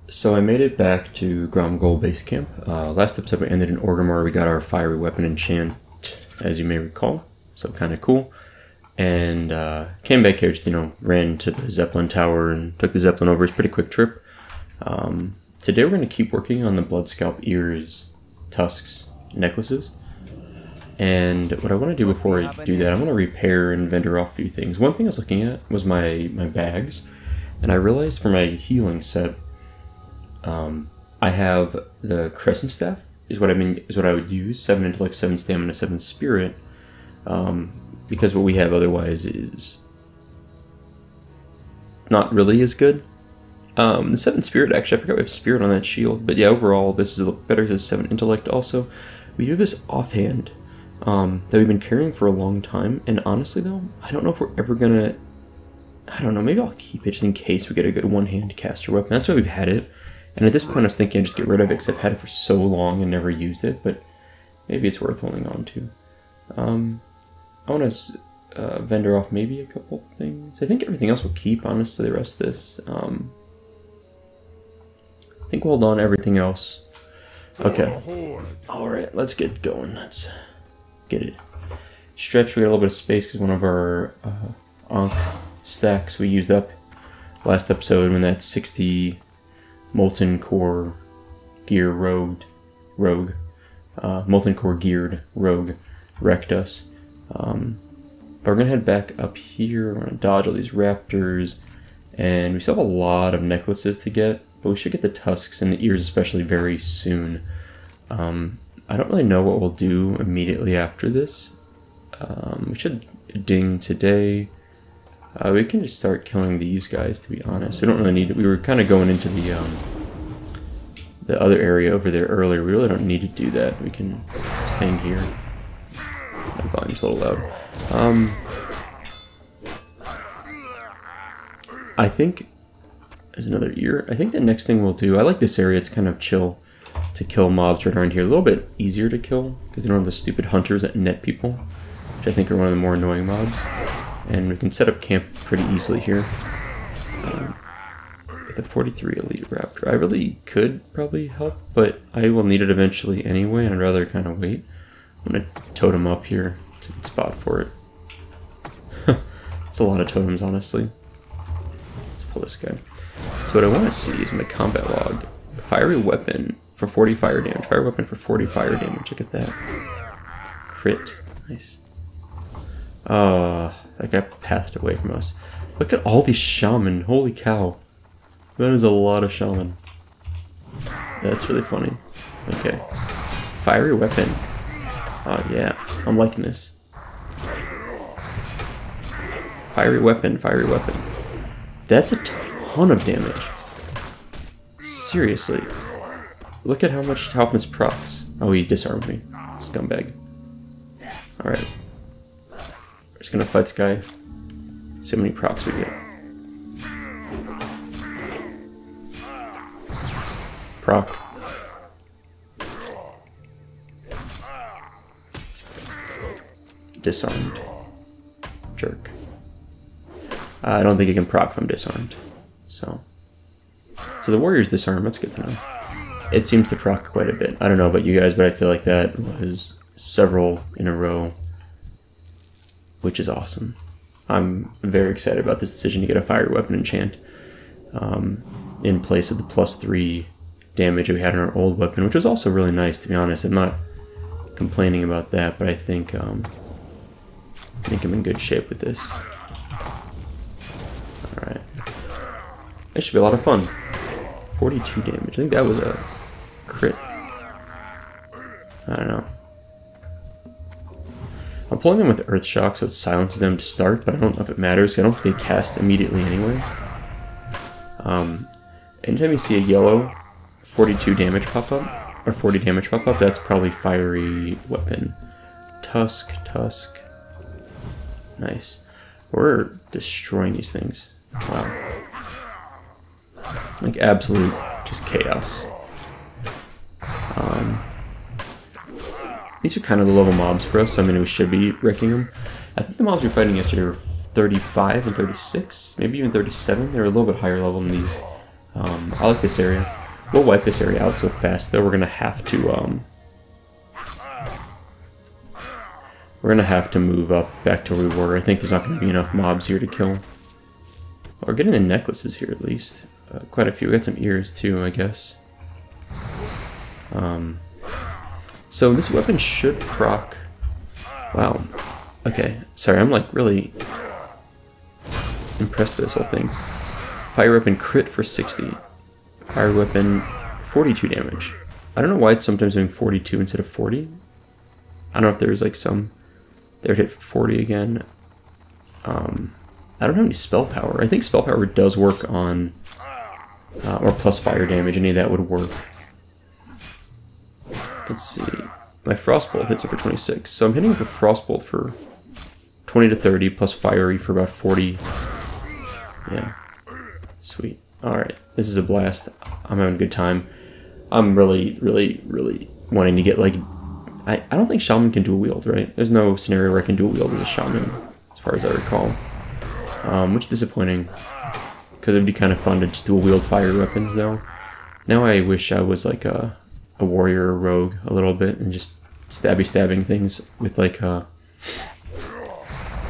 So I made it back to Gromgol base camp. Last episode we ended in Orgrimmar. We got our fiery weapon enchant, as you may recall. So kind of cool. And came back here, just, ran to the Zeppelin tower and took the Zeppelin over. It's a pretty quick trip. Today we're going to keep working on the blood scalp ears, tusks, necklaces. And what I want to do before I do that, I want to repair and vendor off a few things. One thing I was looking at was my bags. And I realized for my healing set, I have the Crescent Staff, is what I would use. 7 intellect, 7 stamina, 7 spirit. Because what we have otherwise is not really as good. The 7 spirit, actually, I forgot we have spirit on that shield. But yeah, overall, this is a lot better than 7 intellect also. We do this offhand, that we've been carrying for a long time. And honestly, though, I don't know if we're ever gonna... I don't know, maybe I'll keep it just in case we get a good one-hand caster weapon. That's why we've had it. And at this point, I was thinking I'd just get rid of it because I've had it for so long and never used it. But maybe it's worth holding on to. I want to vendor off maybe a couple things. I think everything else will keep, honestly, the rest of this. I think we'll hold on to everything else. Okay. Alright, let's get going. Let's get it. Stretch, we got a little bit of space because one of our Ankh stacks we used up last episode when that 60 molten core gear rogue molten core geared rogue wrecked us. But we're gonna head back up here. We're gonna dodge all these raptors, and we still have a lot of necklaces to get, but we should get the tusks and the ears especially very soon. I don't really know what we'll do immediately after this. We should ding today. We can just start killing these guys, to be honest. We don't really need it. We were kind of going into the other area over there earlier. We really don't need to do that. We can just hang here. My volume's a little loud. I think there's another ear. I think the next thing we'll do, I like this area. It's kind of chill to kill mobs right around here. A little bit easier to kill because you don't have the stupid hunters that net people, which I think are one of the more annoying mobs. And we can set up camp pretty easily here. With a 43 Elite Raptor. I really could probably help, but I will need it eventually anyway, and I'd rather kind of wait. I'm going to totem up here. It's a good spot for it. It's a lot of totems, honestly. Let's pull this guy. So what I want to see is my combat log. Fiery weapon for 40 fire damage. Fire weapon for 40 fire damage. Look at that. Crit. Nice. That guy pathed away from us. Look at all these shaman. Holy cow. That is a lot of shaman. That's really funny. Okay. Fiery weapon. Oh yeah. I'm liking this. Fiery weapon. Fiery weapon. That's a ton of damage. Seriously. Look at how often this procs. Oh, he disarmed me. Scumbag. Alright. We're just gonna fight this guy. See how many procs we get. Proc. Disarmed. Jerk. I don't think he can proc if I'm disarmed. So the warrior's disarmed. That's good to know. It seems to proc quite a bit. I don't know about you guys, but I feel like that was several in a row, which is awesome. I'm very excited about this decision to get a fire weapon enchant in place of the +3 damage we had on our old weapon, which was also really nice, to be honest. I'm not complaining about that, but I think I'm in good shape with this. Alright. That should be a lot of fun. 42 damage. I think that was a crit. I don't know. I'm pulling them with Earth Shock, so it silences them to start, but I don't know if it matters. I don't think they cast immediately anyway. Anytime you see a yellow 42 damage pop up, or 40 damage pop up, that's probably fiery weapon. Tusk. Nice. We're destroying these things. Wow. Like absolute just chaos. These are kind of the level mobs for us, so I mean we should be wrecking them. I think the mobs we were fighting yesterday were 35 and 36, maybe even 37. They're a little bit higher level than these. I like this area. We'll wipe this area out so fast, though. We're gonna have to move up back to where we were. I think there's not gonna be enough mobs here to kill. We're getting the necklaces here at least. Quite a few. We got some ears too, I guess. So this weapon should proc. Wow. Okay. Sorry, I'm like really impressed by this whole thing. Fire weapon crit for 60. Fire weapon 42 damage. I don't know why it's sometimes doing 42 instead of 40. I don't know if there's like some. There it hit 40 again. I don't have any spell power. I think spell power does work on, or plus fire damage. Any of that would work. Let's see. My Frostbolt hits it for 26. So I'm hitting for Frostbolt for 20 to 30, plus Fiery for about 40. Yeah. Sweet. Alright. This is a blast. I'm having a good time. I'm really, really, really wanting to get, like... I don't think Shaman can dual wield, right? There's no scenario where I can dual wield as a Shaman, as far as I recall. Which is disappointing. Because it'd be kind of fun to just dual wield fire weapons, though. Now I wish I was, like, a warrior or rogue a little bit and just stabbing things with like I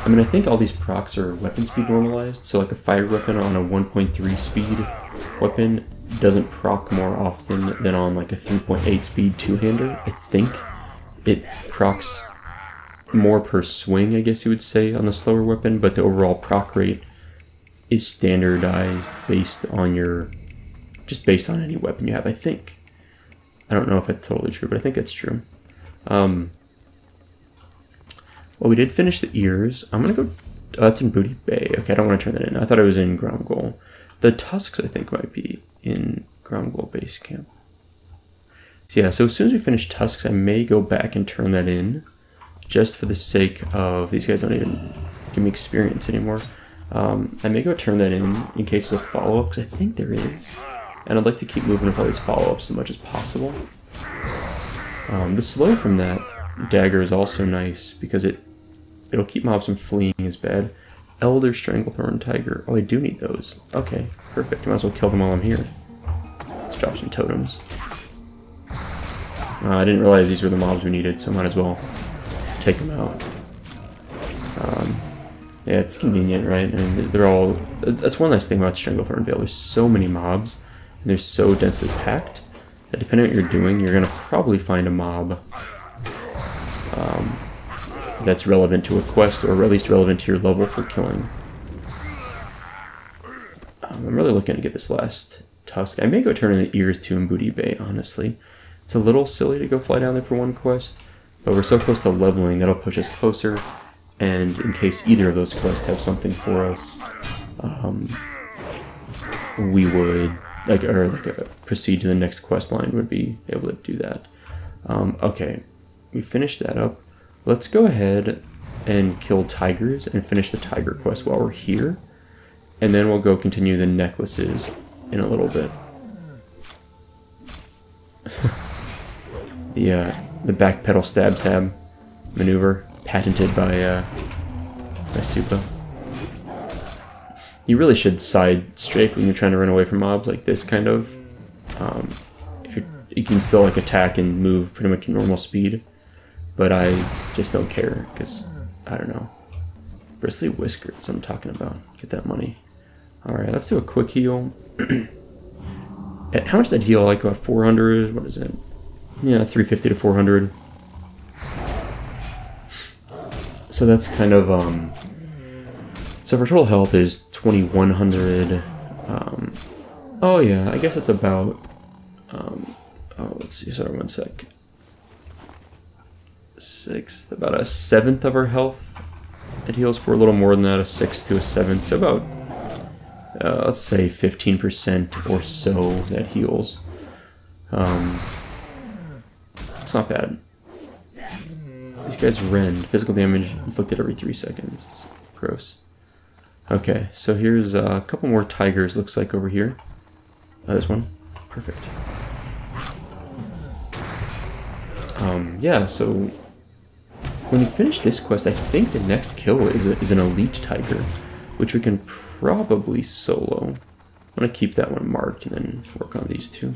mean, I think all these procs are weapon speed normalized, so like a fire weapon on a 1.3 speed weapon doesn't proc more often than on like a 3.8 speed two-hander. I think it procs more per swing, I guess you would say, on the slower weapon, but the overall proc rate is standardized based on your, just based on any weapon you have, I think. I don't know if that's totally true, but I think that's true. Well, we did finish the ears. I'm going to go... it's in Booty Bay. Okay, I don't want to turn that in. I thought it was in Ground Goal. The tusks, I think, might be in Ground Goal Base Camp. So yeah, so as soon as we finish tusks, I may go back and turn that in, just for the sake of... These guys don't even give me experience anymore. I may go turn that in case there's a follow-up, because I think there is. And I'd like to keep moving with all these follow-ups as much as possible. The slow from that dagger is also nice, because it'll keep mobs from fleeing as bad. Elder Stranglethorn Tiger. Oh, I do need those. Okay, perfect. I might as well kill them while I'm here. Let's drop some totems. I didn't realize these were the mobs we needed, so I might as well take them out. Yeah, it's convenient, right? I mean, they're all... That's one nice thing about Stranglethorn Vale. There's so many mobs. They're so densely packed that depending on what you're doing, you're going to probably find a mob that's relevant to a quest, or at least relevant to your level for killing. I'm really looking to get this last tusk. I may go turn in the ears too in Booty Bay, honestly. It's a little silly to go fly down there for one quest, but we're so close to leveling that'll push us closer, and in case either of those quests have something for us, we would... proceed to the next quest line would be able to do that. Okay, we finished that up. Let's go ahead and kill tigers and finish the tiger quest while we're here. And then we'll go continue the necklaces in a little bit. The back pedal stab maneuver, patented by Soupa. You really should side strafe when you're trying to run away from mobs like this, kind of. If you can still like attack and move pretty much at normal speed, but I just don't care because I don't know. Bristly whiskers, I'm talking about. Get that money. All right, let's do a quick heal. How much did that heal? Like about 400. What is it? Yeah, 350 to 400. So that's kind of So for total health is 2100. Oh yeah, I guess it's about. Oh, let's see. Sorry, one sec. About a seventh of our health. It heals for a little more than that, a sixth to a seventh. So about, let's say 15% or so that heals. It's not bad. These guys rend. Physical damage inflicted every 3 seconds. It's gross. Okay, so here's a couple more tigers, looks like, over here. This one. Perfect. Yeah, so when you finish this quest, I think the next kill is an elite tiger, which we can probably solo. I'm going to keep that one marked and then work on these two.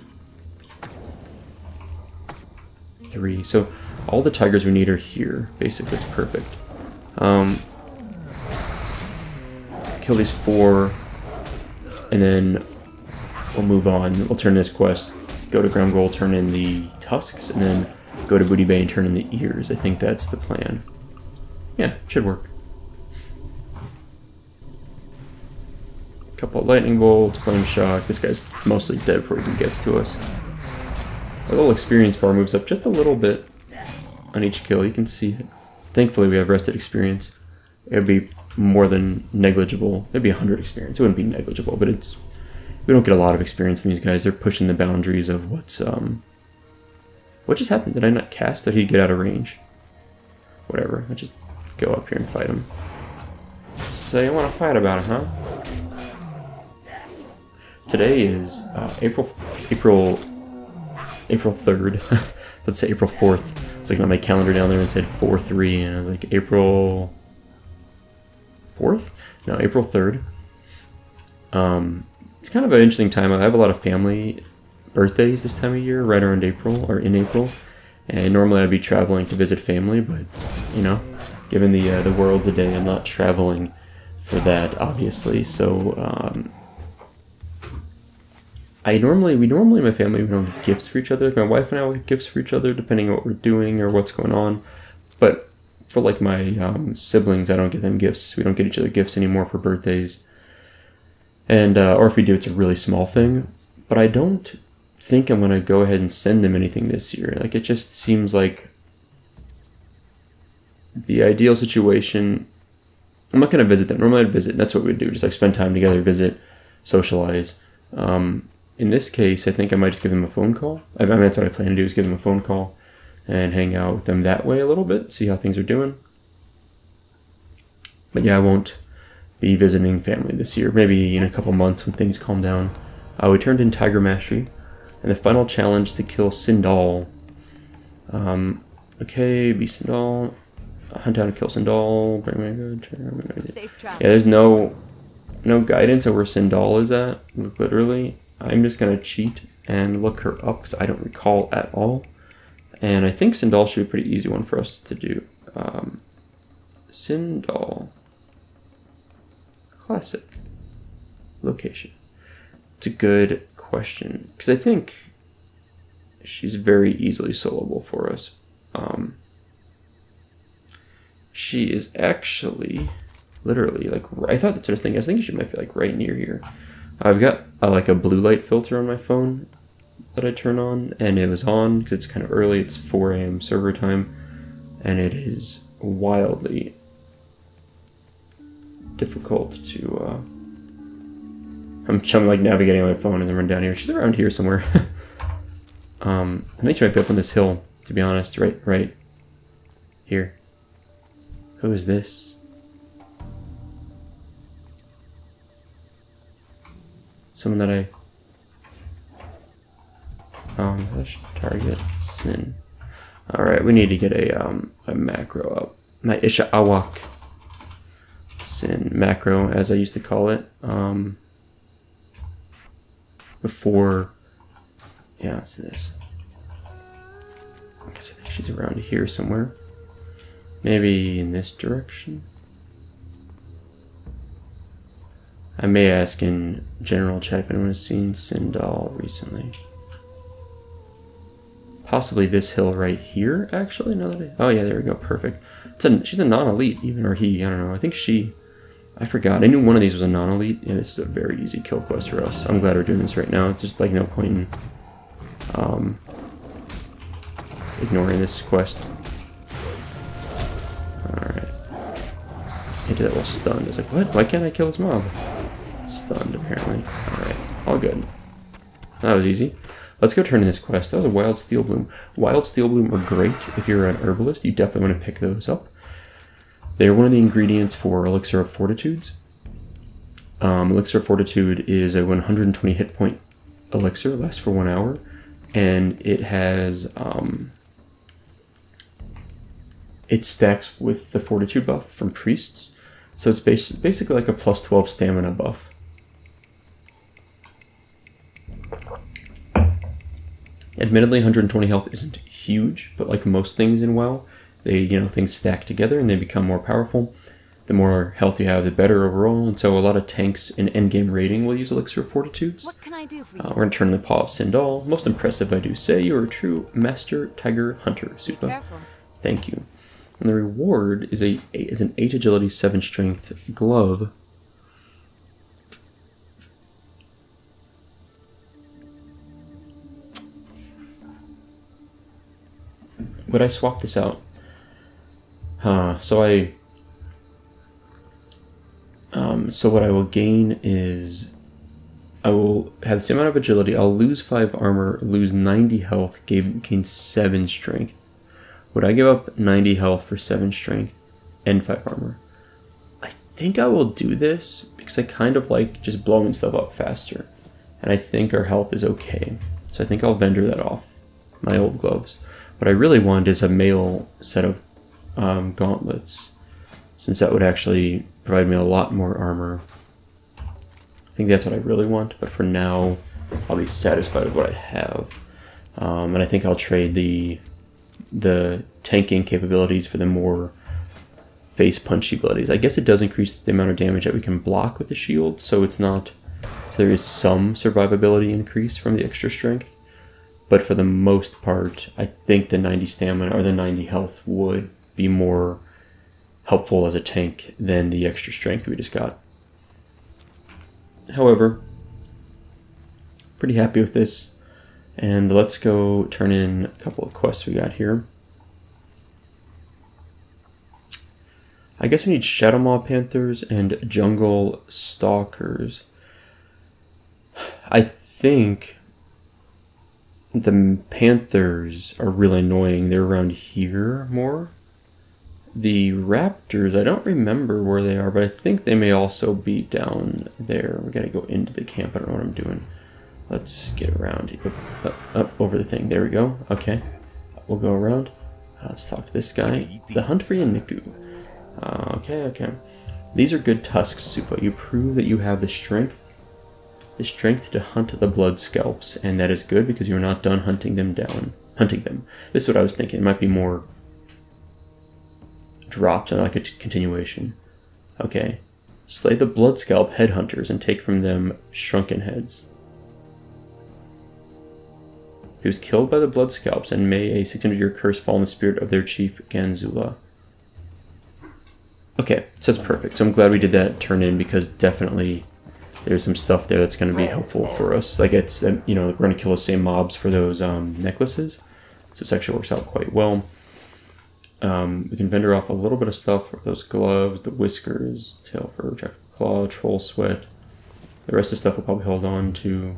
3. So all the tigers we need are here. Basically, it's perfect. Kill these 4, and then we'll move on. We'll turn this quest, go to Ground Goal, turn in the tusks, and then go to Booty Bay and turn in the ears. I think that's the plan. Yeah, should work. Couple of lightning bolts, flame shock. This guy's mostly dead before he even gets to us. Our little experience bar moves up just a little bit on each kill. You can see it. Thankfully, we have rested experience. It would be more than negligible. It'd be 100 experience. It wouldn't be negligible, but it's we don't get a lot of experience in these guys. They're pushing the boundaries of what's what just happened? Did I not cast? Did he get out of range? Whatever. Let's just go up here and fight him. So you want to fight about it, huh? Today is April 3rd. Let's say April 4th. It's like on my calendar down there and said 4/3, and I was like April 4th? No, April 3rd. It's kind of an interesting time. I have a lot of family birthdays this time of year, right around April or in April. And normally I'd be traveling to visit family, but you know, given the world's a day, I'm not traveling for that, obviously. So we normally in my family, we don't get gifts for each other. Like my wife and I will get gifts for each other depending on what we're doing or what's going on. But for like my siblings, I don't get them gifts. We don't get each other gifts anymore for birthdays. And or if we do, it's a really small thing. But I don't think I'm gonna go ahead and send them anything this year. Like it just seems like the ideal situation. I'm not gonna visit them. Normally I'd visit. That's what we'd do. Just like spend time together, visit, socialize. In this case, I think I might just give them a phone call. I mean, that's what I plan to do, is give them a phone call and hang out with them that way a little bit, see how things are doing. But yeah, I won't be visiting family this year. Maybe in a couple months when things calm down. We turned in Tiger Mastery, and the final challenge is to kill Sindal. Okay, be Sindal. Hunt down and kill Sindal. Bring my good. Yeah, there's no guidance on where Sindal is at, literally. I'm just going to cheat and look her up because I don't recall at all. And I think Sindal should be a pretty easy one for us to do. Sindal. Classic. Location. It's a good question because I think she's very easily soloable for us. She is actually literally like, I thought that's what I was thinking. I was thinking she might be like right near here. I've got like a blue light filter on my phone that I turn on, and it was on because it's kind of early. It's 4 a.m. server time, and it is wildly difficult to. I'm like navigating on my phone and then run down here. She's around here somewhere. I think she might be up on this hill. To be honest, right here. Who is this? Someone that I target Sin. Alright, we need to get a macro up. My Isha Awak Sin macro, as I used to call it. Before, yeah, it's this. I guess I think she's around here somewhere. Maybe in this direction. I may ask in general chat if anyone has seen Sindal recently. Possibly this hill right here, actually. Now that oh yeah, there we go, perfect. She's a non-elite, even, or he, I don't know. I think she, I forgot. I knew one of these was a non-elite, and this is a very easy kill quest for us. I'm glad we're doing this right now. It's just like no point in ignoring this quest. Alright. He did that while stunned. I was like, what? Why can't I kill this mob? Stunned, apparently. Alright, all good. That was easy. Let's go turn in this quest. That was a Wild Steel Bloom. Wild Steel Bloom are great if you're an herbalist. You definitely want to pick those up. They're one of the ingredients for Elixir of Fortitudes. Elixir of Fortitude is a 120 hit point elixir, lasts for 1 hour, and it has it stacks with the Fortitude buff from priests. So it's basically like a +12 stamina buff. Admittedly, 120 health isn't huge, but like most things in WoW, things stack together and they become more powerful. The more health you have, the better overall, and so a lot of tanks in endgame raiding will use Elixir of Fortitudes. What can I do for you? We're going to turn the Paw of Sindal. Most impressive, I do say. You're a true Master Tiger Hunter, Supa. Careful. Thank you. And the reward is an 8 agility, 7 strength glove. Would I swap this out? So what I will gain is I will have the same amount of agility. I'll lose 5 armor, lose 90 health, gain 7 strength. Would I give up 90 health for 7 strength and 5 armor? I think I will do this because I kind of like just blowing stuff up faster. And I think our health is okay. So I think I'll vendor that off, my old gloves. What I really want is a male set of gauntlets, since that would actually provide me a lot more armor. I think that's what I really want, but for now, I'll be satisfied with what I have. And I think I'll trade the tanking capabilities for the more face punchy abilities. I guess it does increase the amount of damage that we can block with the shield, so it's not... So there is some survivability increase from the extra strength, but for the most part, I think the 90 stamina or the 90 health would be more helpful as a tank than the extra strength we just got. However, pretty happy with this, and let's go turn in a couple of quests we got here. I guess we need Shadowmaw Panthers and Jungle Stalkers. I think the Panthers are really annoying. They're around here more. The Raptors, I don't remember where they are, but I think they may also be down there. We gotta go into the camp. I don't know what I'm doing. Let's get around. Up over the thing. There we go. Okay. We'll go around. Let's talk to this guy. The Hunt for Yaniku. Okay. These are good tusks, Supa. You prove that you have the strength to hunt the blood scalps, and that is good because you're not done hunting them. This is what I was thinking. It might be more dropped and like a continuation. Okay. Slay the blood scalp headhunters and take from them shrunken heads. He was killed by the blood scalps, and may a 600-year curse fall on the spirit of their chief, Ganzula. Okay, so that's perfect. So I'm glad we did that turn in, because definitely there's some stuff there that's going to be helpful for us. Like it's, we're going to kill the same mobs for those necklaces. So this actually works out quite well. We can vendor off a little bit of stuff for those gloves, the whiskers, tail fur, jacket claw, troll sweat. The rest of the stuff we'll probably hold on to.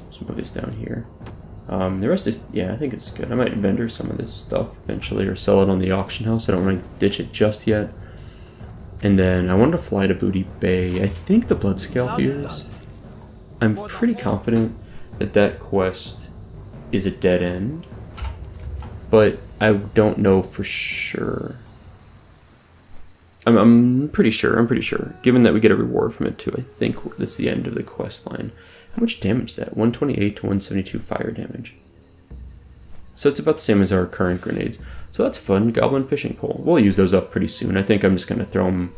Let's move this down here. The rest is, yeah, I think it's good. I might vendor some of this stuff eventually or sell it on the auction house. I don't want to ditch it just yet. And then I wanted to fly to Booty Bay. I think the Blood Scalpiers. I'm pretty confident that that quest is a dead end, but I don't know for sure. I'm pretty sure. Given that we get a reward from it too, I think that's the end of the quest line. How much damage is that? 128 to 172 fire damage. So it's about the same as our current grenades. So that's fun. Goblin fishing pole. We'll use those up pretty soon. I think I'm just going to throw them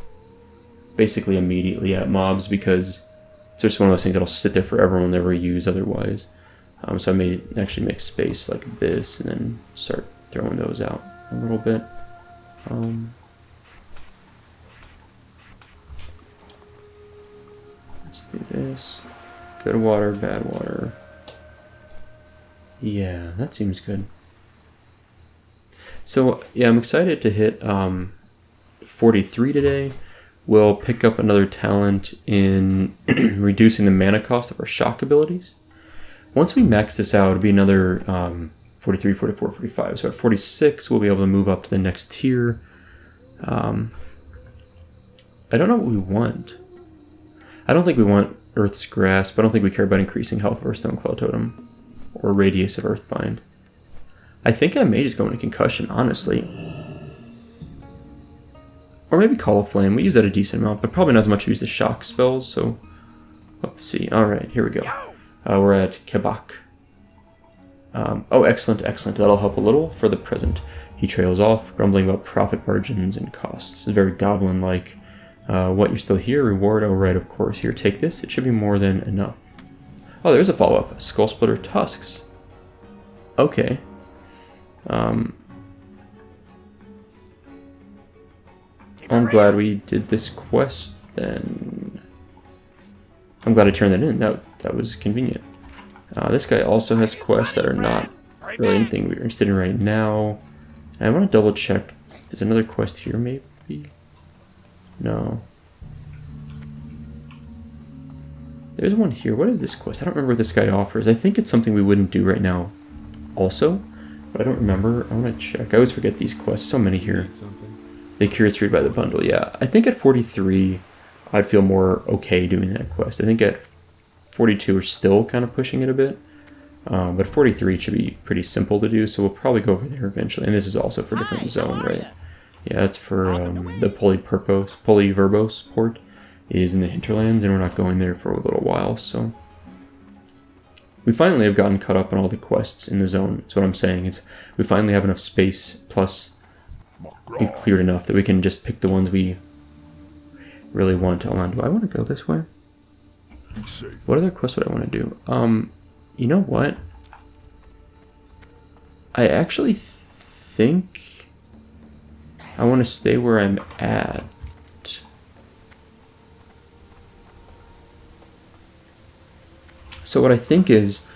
basically immediately at mobs, because it's just one of those things that'll sit there forever and we'll never use otherwise. So I may actually make space like this and then start throwing those out a little bit. Let's do this. Good water, bad water. Yeah, that seems good. So, yeah, I'm excited to hit 43 today. We'll pick up another talent in reducing the mana cost of our shock abilities. Once we max this out, it'll be another 43, 44, 45. So at 46, we'll be able to move up to the next tier. I don't know what we want. I don't think we want Earth's Grasp. I don't think we care about increasing health of our Stoneclaw Totem or Radius of Earthbind. I think I may just go into Concussion, honestly. Or maybe Call of Flame. We use that a decent amount, but probably not as much to use the shock spells, so we'll have to see. Alright, here we go. We're at Kebak. Oh, excellent, excellent. That'll help a little for the present. He trails off, grumbling about profit margins and costs. It's very goblin-like. What, you're still here? Reward? Oh, right, of course. Here, take this. It should be more than enough. Oh, there's a follow-up. Skull Splitter Tusks. Okay. I'm glad we did this quest, then. I'm glad I turned that in. That was convenient. This guy also has quests that are not really anything we're interested in right now. I want to double check. There's another quest here, maybe? No. There's one here. What is this quest? I don't remember what this guy offers. I think it's something we wouldn't do right now also, but I don't remember. I want to check. I always forget these quests. So many here. They curious read by the bundle. Yeah, I think at 43, I'd feel more okay doing that quest. I think at 42, we're still kind of pushing it a bit. But 43 should be pretty simple to do, so we'll probably go over there eventually. And this is also for a different zone, right? Yeah, it's for the Polyverbos port is in the hinterlands, and we're not going there for a little while, so... We finally have gotten caught up on all the quests in the zone. That's what I'm saying. It's we finally have enough space, plus we've cleared enough that we can just pick the ones we really want. Hold on, do I want to go this way? What other quests would I want to do? You know what? I actually think I want to stay where I'm at. So what I think is,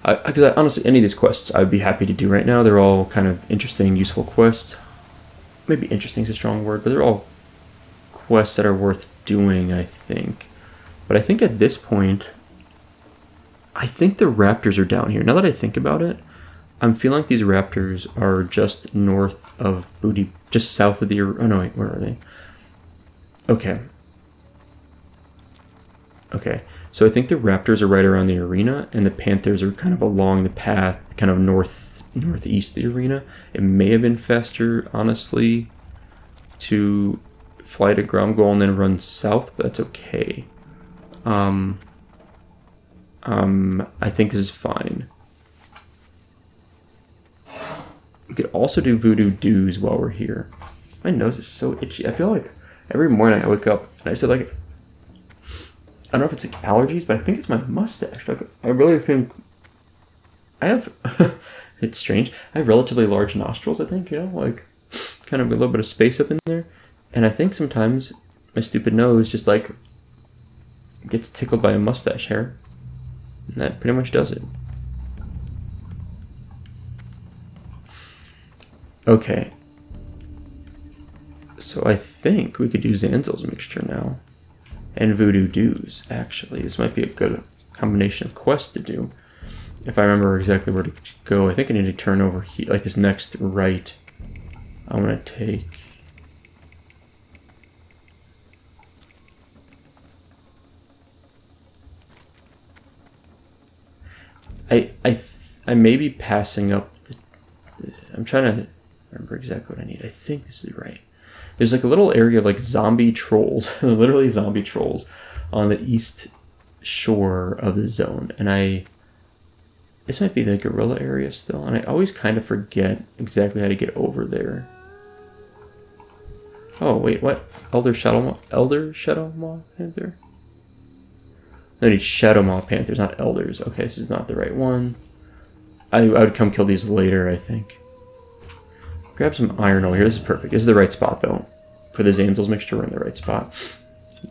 because honestly, any of these quests I'd be happy to do right now. They're all kind of interesting, useful quests. Maybe interesting is a strong word, but they're all quests that are worth doing, I think. But I think at this point, I think the raptors are down here. Now that I think about it, I'm feeling like these raptors are just north of Booty, just south of the... Oh no, wait, where are they? Okay. Okay, so I think the raptors are right around the arena, and the panthers are kind of along the path, kind of northeast of the arena. It may have been faster, honestly, to fly to Gromgol and then run south, but that's okay. I think this is fine. We could also do voodoo doos while we're here. My nose is so itchy. I feel like every morning I wake up and I said like, I don't know if it's like allergies, but I think it's my mustache. Like, I really think I have, it's strange. I have relatively large nostrils, I think, you know, like kind of a little bit of space up in there. And I think sometimes my stupid nose just like gets tickled by a mustache hair. And that pretty much does it. Okay. So I think we could do Zanzel's mixture now. And Voodoo Doos, actually. This might be a good combination of quests to do. If I remember exactly where to go, I think I need to turn over here, like this next right. I'm going to take... I may be passing up I'm trying to remember exactly what I need. I think this is right. There's like a little area of like zombie trolls, literally zombie trolls, on the east shore of the zone. And this might be the gorilla area still, and I always kind of forget exactly how to get over there. Oh wait, what? Elder Shadowmaw Panther? I need Shadowmaw Panthers, not elders. Okay, this is not the right one. I would come kill these later, I think. Grab some iron over here. This is perfect. This is the right spot, though. For the Zanzel's mixture, we're in the right spot.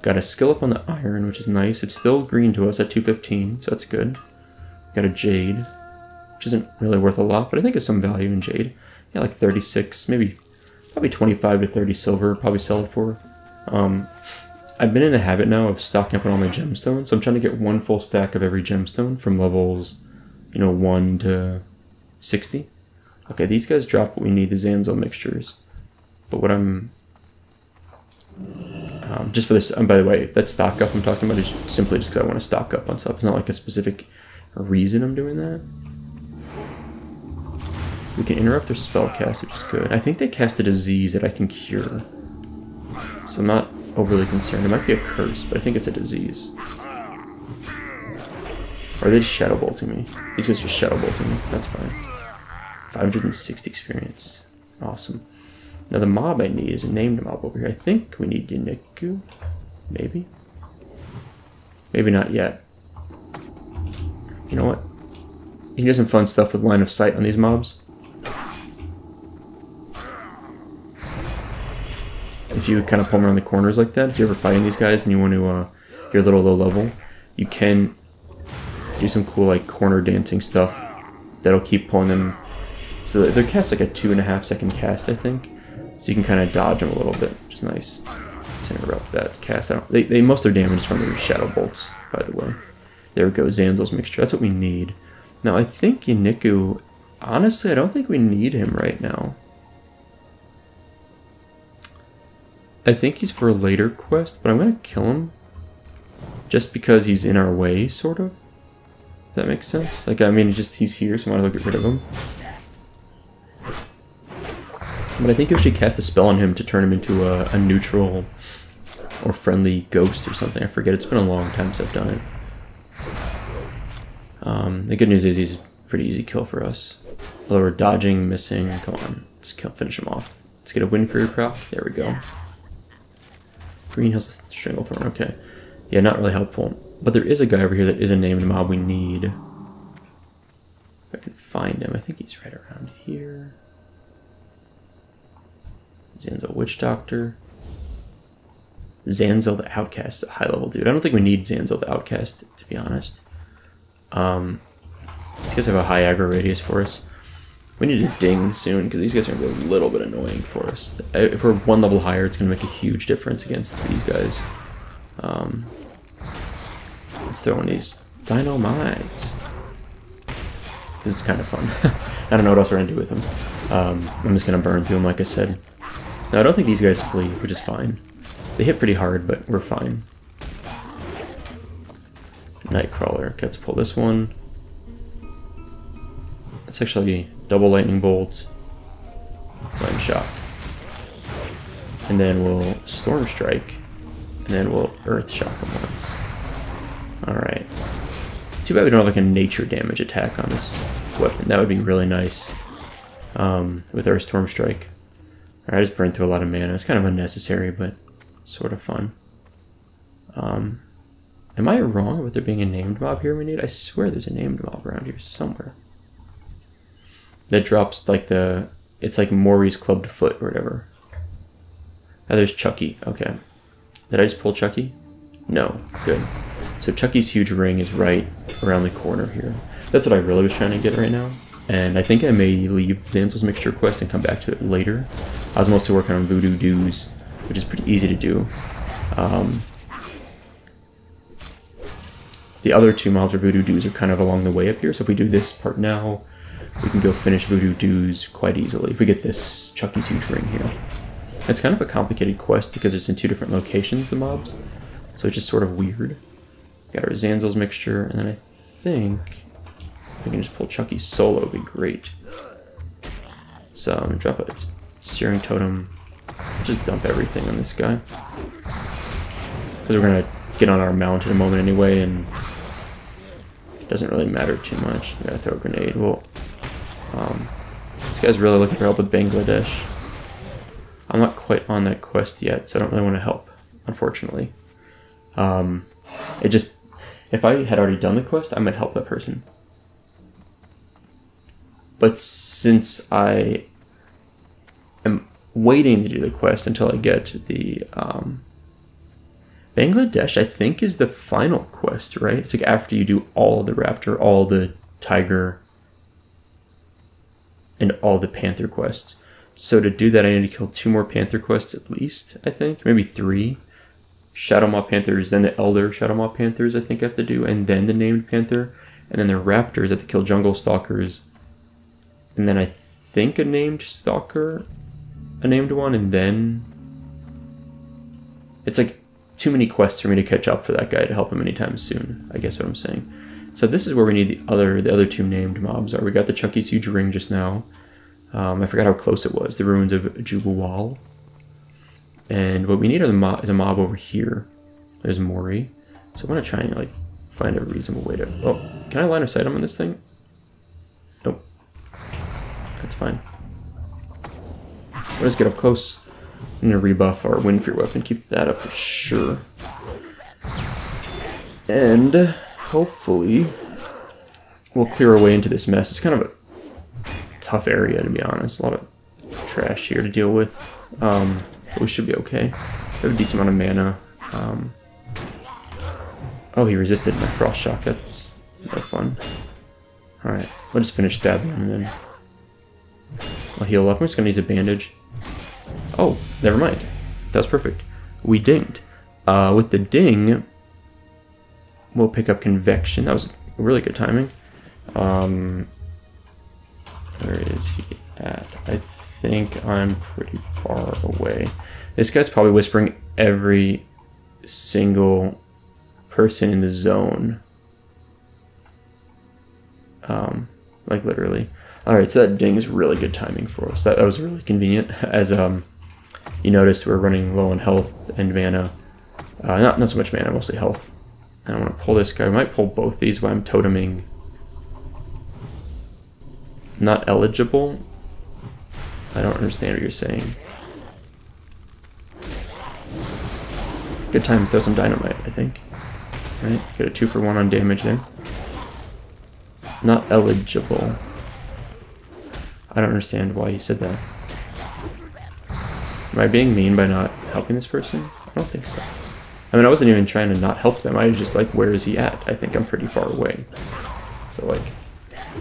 Got a skill up on the iron, which is nice. It's still green to us at 215, so that's good. Got a jade, which isn't really worth a lot, but I think it's some value in jade. Yeah, like 36, maybe, probably 25 to 30 silver, probably sell it for. I've been in a habit now of stocking up on all my gemstones, so I'm trying to get one full stack of every gemstone from levels, 1 to 60. Okay, these guys drop what we need, the Zanzel mixtures. But what I'm... just for this, by the way, that stock up I'm talking about is simply just because I want to stock up on stuff. It's not like a specific reason I'm doing that. We can interrupt their spell cast, which is good. I think they cast a disease that I can cure. So I'm not overly concerned. It might be a curse, but I think it's a disease. Or are they just shadow bolting me? These guys are just shadow bolting me. That's fine. 560 experience. Awesome. Now the mob I need is a named mob over here. I think we need Yuniku. Maybe. Maybe not yet. You know what? You can do some fun stuff with line of sight on these mobs. If you kind of pull them around the corners like that, if you're ever fighting these guys and you want to, you're a little low level, you can do some cool like corner dancing stuff that'll keep pulling them. So they're cast like a 2.5 second cast, I think. So you can kind of dodge them a little bit, which is nice. Let's interrupt that cast. They most of their damage is from their shadow bolts, by the way. There we go, Zanzel's mixture. That's what we need. Now I think Yuniku, honestly, I don't think we need him right now. I think he's for a later quest, but I'm gonna kill him just because he's in our way, sort of. If that makes sense. Like, I mean, he's here, so I might as well get rid of him. But I think I should cast a spell on him to turn him into a neutral or friendly ghost or something. I forget. It's been a long time since I've done it. The good news is he's a pretty easy kill for us. Although we're dodging, missing. Come on, let's finish him off. Let's get a win for your prop. There we go. Green Hills Stranglethorn. Okay. Yeah, not really helpful. But there is a guy over here that is a named mob we need. If I can find him. I think he's right around here. Zanzel Witch Doctor. Zanzel the Outcast, a high level dude. I don't think we need Zanzel the Outcast, to be honest. These guys have a high aggro radius for us. We need to ding soon, because these guys are going to be a little bit annoying for us. If we're one level higher, it's going to make a huge difference against these guys. Let's throw in these dynamites, because it's kind of fun. I don't know what else we're going to do with them. I'm just going to burn through them, like I said. Now, I don't think these guys flee, which is fine. They hit pretty hard, but we're fine. Nightcrawler. Okay, let's pull this one. It's actually double lightning bolt, flame shock, and then we'll storm strike, and then we'll earth shock them once. All right. Too bad we don't have like a nature damage attack on this weapon. That would be really nice with our storm strike. All right, I just burned through a lot of mana. It's kind of unnecessary, but sort of fun. Am I wrong about there being a named mob here we need? I swear there's a named mob around here somewhere. That drops like it's like Maury's clubbed foot or whatever. Oh, there's Chucky. Okay. Did I just pull Chucky? No. Good. So Chucky's huge ring is right around the corner here. That's what I really was trying to get right now. And I think I may leave Zanzel's Mixture quest and come back to it later. I was mostly working on Voodoo Doos, which is pretty easy to do. The other two mobs or Voodoo Doos are kind of along the way up here. So if we do this part now, we can go finish Voodoo Doos quite easily if we get this Chucky's huge ring here. It's kind of a complicated quest because it's in 2 different locations, the mobs. So it's just sort of weird. Got our Zanzel's Mixture, and then I think we can just pull Chucky solo, would be great. Let's drop a Searing Totem. Just dump everything on this guy. Because we're going to get on our mount in a moment anyway, and it doesn't really matter too much. We gotta throw a grenade. Well, this guy's really looking for help with Bangladesh. I'm not quite on that quest yet, so I don't really want to help, unfortunately. If I had already done the quest, I might help that person. But since I am waiting to do the quest until I get the Bangladesh, I think, is the final quest, right? It's like after you do all the raptor, all the tiger, and all the panther quests. So to do that, I need to kill 2 more panther quests at least, I think. Maybe 3. Shadow Maw Panthers, then the Elder Shadow Maw Panthers I think I have to do, and then the Named Panther. And then the Raptors, I have to kill Jungle Stalkers. And then I think a Named Stalker, a named one, and then... It's like too many quests for me to catch up for that guy to help him anytime soon, I guess what I'm saying. So this is where we need the other 2 named mobs are. We got the Chucky's huge ring just now. I forgot how close it was. The ruins of Jubawal. And what we need is a mob over here. There's Maury. So I'm going to try and like find a reasonable way to... Oh, can I line of sight him on this thing? Nope. That's fine. We'll just get up close. I'm going to rebuff our Wind Fear weapon. Keep that up for sure. And hopefully we'll clear our way into this mess. It's kind of a tough area, to be honest. A lot of trash here to deal with. But we should be okay. We have a decent amount of mana. Oh, he resisted my Frost Shock. That's no fun. Alright, we'll just finish stabbing him and then I'll heal up. I'm just going to use a bandage. Oh, never mind. That was perfect. We dinged. With the ding, we'll pick up Convection. That was really good timing. Where is he at? I think I'm pretty far away. This guy's probably whispering every single person in the zone. Like literally. Alright, so that ding is really good timing for us. That was really convenient. As you notice, we're running low on health and mana. Not so much mana, mostly health. And I want to pull this guy. I might pull both these while I'm toteming. Not eligible? I don't understand what you're saying. Good time to throw some dynamite, I think. Right? Get a 2-for-1 on damage there. Not eligible. I don't understand why you said that. Am I being mean by not helping this person? I don't think so. I mean, I wasn't even trying to not help them. I was just like, where is he at? I think I'm pretty far away. So, like,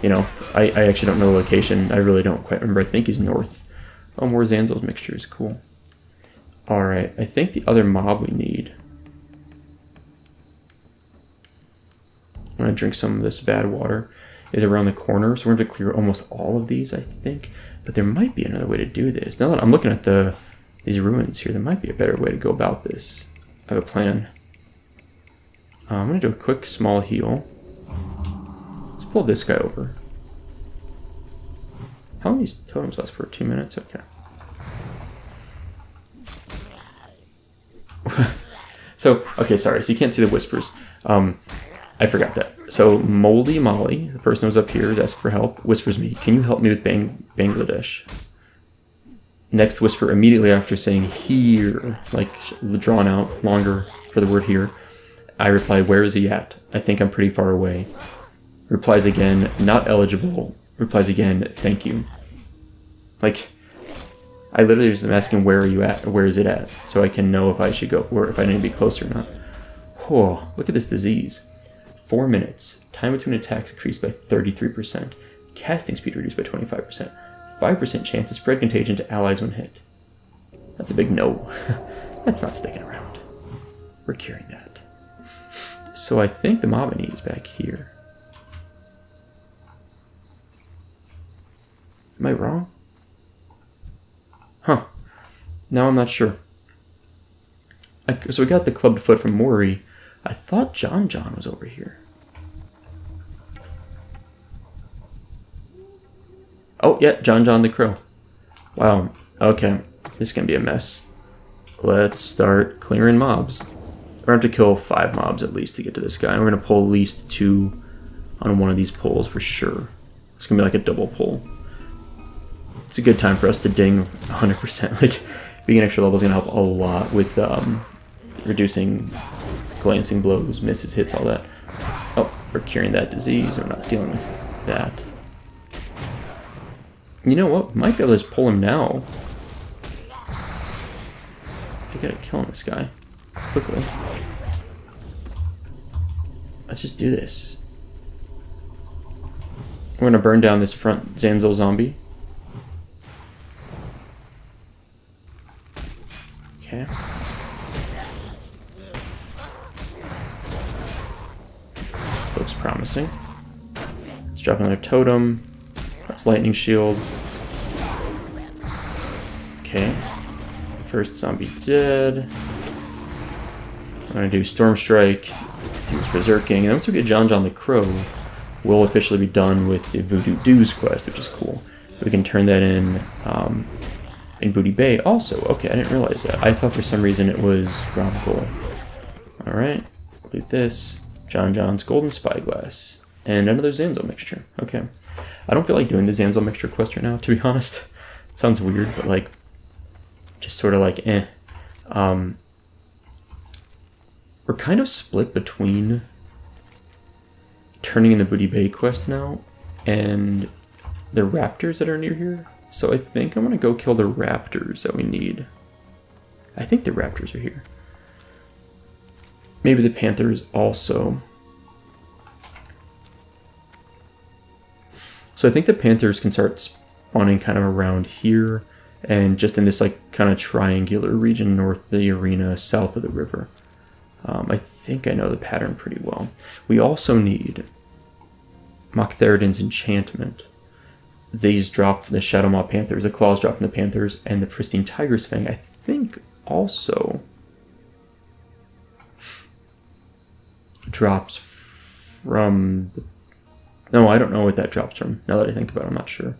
you know, I actually don't know the location. I really don't quite remember. I think he's north. Oh, more Zanzal's mixtures. Cool. Alright, I think the other mob we need... I'm going to drink some of this bad water. Is around the corner, so we're going to clear almost all of these, I think. But there might be another way to do this. Now that I'm looking at these ruins here, there might be a better way to go about this. I have a plan. I'm going to do a quick small heal. Let's pull this guy over. How long these totems last for? 2 minutes? Okay. So, okay, sorry. So you can't see the whispers. I forgot that. So Moldy Molly, the person who was up here, is asking for help, whispers me, can you help me with Bangladesh? Next whisper immediately after saying here, like drawn out longer for the word here. I reply, where is he at? I think I'm pretty far away. Replies again, not eligible. Replies again, thank you. Like, I literally just am asking, where are you at? Or where is it at? So I can know if I should go, or if I need to be closer or not. Whoa, look at this disease. 4 minutes. Time between attacks increased by 33%. Casting speed reduced by 25%. 5% chance to spread contagion to allies when hit. That's a big no. That's not sticking around. We're curing that. So I think the mob I need is back here. Am I wrong? Huh. Now I'm not sure. So we got the clubbed foot from Mori. I thought John was over here. Oh, yeah, John the Crow. Wow, okay. This is going to be a mess. Let's start clearing mobs. We're going to have to kill 5 mobs at least to get to this guy. And we're going to pull at least 2 on one of these pulls for sure. It's going to be like a double pull. It's a good time for us to ding 100%. Like, being an extra level is going to help a lot with reducing glancing blows, misses, hits, all that. Oh, we're curing that disease. We're not dealing with that. You know what? Might be able to just pull him now. I gotta kill this guy quickly. Let's just do this. We're gonna burn down this front Zanzal zombie. Okay. This looks promising. Let's drop another totem. That's lightning shield. Okay. First zombie dead. I'm gonna do Storm Strike, do Berserking, and then once we get John the Crow, we'll officially be done with the Voodoo Dues quest, which is cool. We can turn that in Booty Bay also. Okay, I didn't realize that. I thought for some reason it was Gromgol. Alright, loot this. John John's Golden Spyglass, and another Zanzo mixture. Okay. I don't feel like doing the Zanzo mixture quest right now, to be honest. It sounds weird, but like, just sort of like, eh. We're kind of split between turning in the Booty Bay quest now and the raptors that are near here. So I think I'm going to go kill the raptors that we need. I think the raptors are here. Maybe the panthers also. So I think the panthers can start spawning kind of around here and just in this like kind of triangular region north of the arena, south of the river. I think I know the pattern pretty well. We also need Moktharidan's enchantment. These drop from the Shadow Maw Panthers, the claws drop from the Panthers, and the Pristine Tiger's Fang, I think, also drops from the... No, I don't know what that drops from. Now that I think about it, I'm not sure.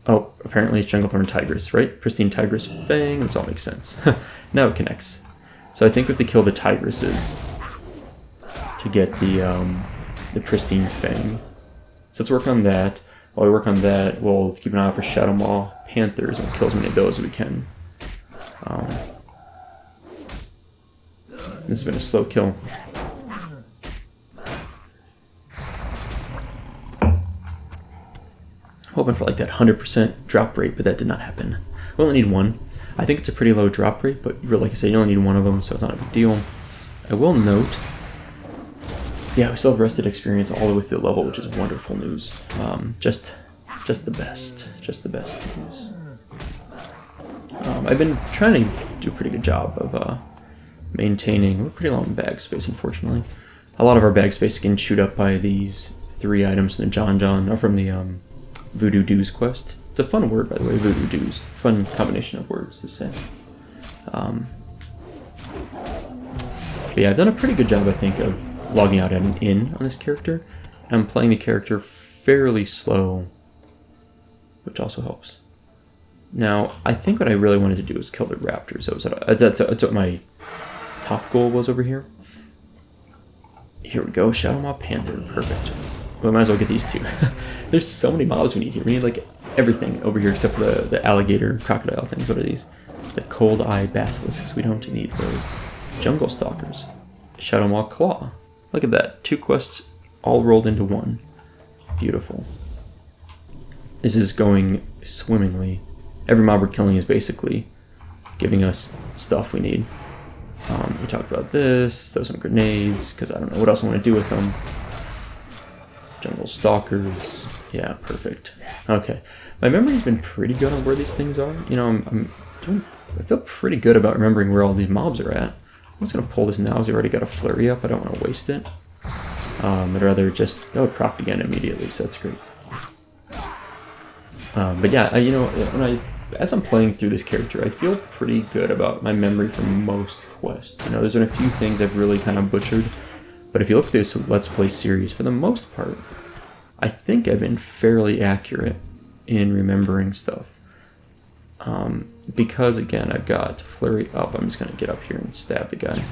Oh, apparently it's Stranglethorn Tigress, right? Pristine Tigress Fang, this all makes sense. Now it connects. So I think we have to kill the Tigresses to get the Pristine Fang. So let's work on that. While we work on that, we'll keep an eye out for Shadow Maw Panthers and we'll kill as many of those as we can. This has been a slow kill. Hoping for like that 100% drop rate, but that did not happen. We only need one. I think it's a pretty low drop rate, but like I said, you only need one of them, so it's not a big deal. I will note, yeah, we still have rested experience all the way through the level, which is wonderful news. Just the best news. I've been trying to do a pretty good job of maintaining. We're pretty low in bag space, unfortunately. A lot of our bag space is getting chewed up by these 3 items from the John, or from the Voodoo Doos quest. It's a fun word, by the way, Voodoo Doos. Fun combination of words to say. But yeah, I've done a pretty good job, I think, of logging out at an inn on this character. And I'm playing the character fairly slow, which also helps. Now, I think what I really wanted to do was kill the raptors. That's what my top goal was over here. Here we go, Shadow Maw Panther, perfect. We might as well get these two. There's so many mobs we need here. We need like everything over here except for the alligator, crocodile things. What are these? The Cold Eye Basilisks. We don't need those. Jungle Stalkers. Shadow Maw Claw. Look at that. 2 quests all rolled into one. Beautiful. This is going swimmingly. Every mob we're killing is basically giving us stuff we need. We talked about this. Throw some grenades, because I don't know what else I want to do with them. Jungle Stalkers. Yeah, perfect. Okay. My memory's been pretty good on where these things are. You know, I feel pretty good about remembering where all these mobs are at. I'm just going to pull this now as we already got a flurry up. I don't want to waste it. I'd rather just... That would proc again immediately, so that's great. But yeah, as I'm playing through this character, I feel pretty good about my memory for most quests. You know, there's been a few things I've really kind of butchered. But if you look through this Let's Play series, for the most part, I think I've been fairly accurate in remembering stuff. Because, again, I've got Flurry up. I'm just going to get up here and stab the guy.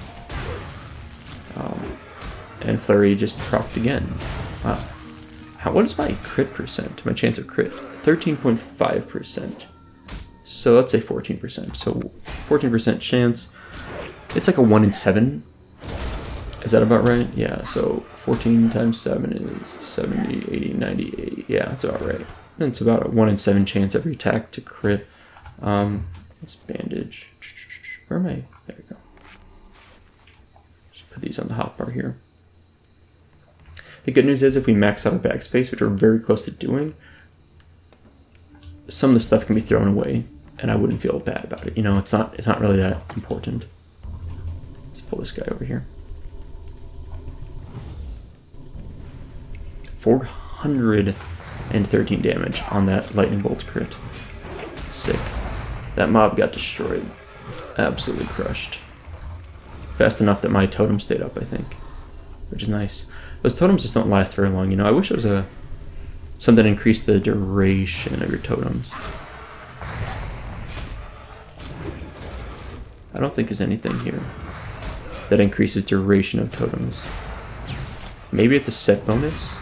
And Flurry just procced again. Wow. What is my crit percent? My chance of crit? 13.5%. So let's say 14%. So 14% chance. It's like a 1 in 7. Is that about right? Yeah, so 14 times 7 is 70, 80, 98. Yeah, that's about right. And it's about a 1 in 7 chance every attack to crit. Let's bandage. Where am I? There we go. Just put these on the hotbar here. The good news is if we max out our bag space, which we're very close to doing, some of the stuff can be thrown away, and I wouldn't feel bad about it. You know, it's not really that important. Let's pull this guy over here. 413 damage on that lightning bolt crit. Sick. That mob got destroyed. Absolutely crushed. Fast enough that my totem stayed up, I think. Which is nice. Those totems just don't last very long, you know. I wish there was something to increase the duration of your totems. I don't think there's anything here. that increases duration of totems. Maybe it's a set bonus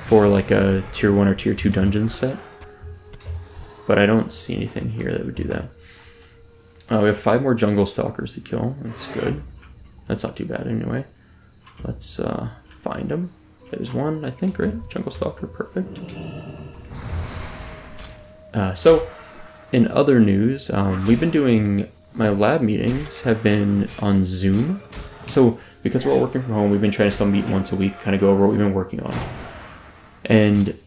for like a tier 1 or tier 2 dungeon set, but I don't see anything here that would do that. We have 5 more jungle stalkers to kill. That's good. That's not too bad anyway. Let's find them. There's one, I think, right? Jungle stalker, perfect. So, in other news, we've been doing, my lab meetings have been on Zoom. So, because we're all working from home, we've been trying to still meet once a week, kind of go over what we've been working on. And